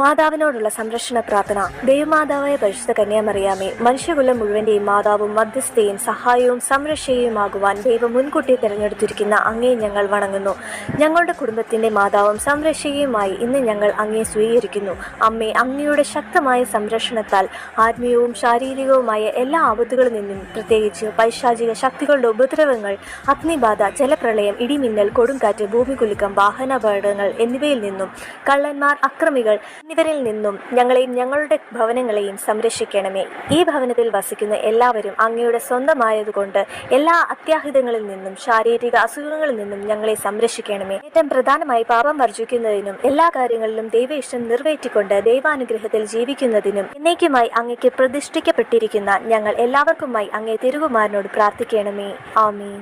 മാതാവിനോടുള്ള സംരക്ഷണ പ്രാർത്ഥന. ദൈവമാതാവായ പരിശുദ്ധ കന്യാമറിയാമേ, മനുഷ്യകുലം മുഴുവന്റെയും മാതാവും മധ്യസ്ഥയും സഹായവും സംരക്ഷയുമാകുവാൻ ദൈവം മുൻകൂട്ടി തിരഞ്ഞെടുത്തിരിക്കുന്ന അങ്ങേ ഞങ്ങൾ വണങ്ങുന്നു. ഞങ്ങളുടെ കുടുംബത്തിന്റെ മാതാവും സംരക്ഷയുമായി ഇന്ന് ഞങ്ങൾ അങ്ങേ സ്വീകരിക്കുന്നു. അമ്മേ, അങ്ങയുടെ ശക്തമായ സംരക്ഷണത്താൽ ആത്മീയവും ശാരീരികവുമായ എല്ലാ ആപത്തുകളിൽ നിന്നും, പ്രത്യേകിച്ച് പൈശാചിക ശക്തികളുടെ ഉപദ്രവങ്ങൾ, അഗ്നിബാധ, ജലപ്രളയം, ഇടിമിന്നൽ, കൊടുങ്കാറ്റ്, ഭൂമികുലുക്കം, വാഹനാപകടങ്ങൾ എന്നിവയിൽ നിന്നും, കള്ളന്മാർ, അക്രമികൾ എന്നിവരിൽ നിന്നും ഞങ്ങളെയും ഞങ്ങളുടെ ഭവനങ്ങളെയും സംരക്ഷിക്കണമേ. ഈ ഭവനത്തിൽ വസിക്കുന്ന എല്ലാവരും അങ്ങയുടെ സ്വന്തമായതുകൊണ്ട് എല്ലാ അത്യാഹിതങ്ങളിൽ നിന്നും ശാരീരിക അസുഖങ്ങളിൽ നിന്നും ഞങ്ങളെ സംരക്ഷിക്കണമേ. ഏറ്റവും പ്രധാനമായി പാപം വർജിക്കുന്നതിനും എല്ലാ കാര്യങ്ങളിലും ദൈവ ഇഷ്ടം നിറവേറ്റിക്കൊണ്ട് ദൈവാനുഗ്രഹത്തിൽ ജീവിക്കുന്നതിനും എന്നേക്കുമായി അങ്ങയ്ക്ക് പ്രതിഷ്ഠിക്കപ്പെട്ടിരിക്കുന്ന ഞങ്ങൾ എല്ലാവർക്കുമായി അങ്ങേ തിരുകുമാരനോട് പ്രാർത്ഥിക്കണമേ. ആമീൻ.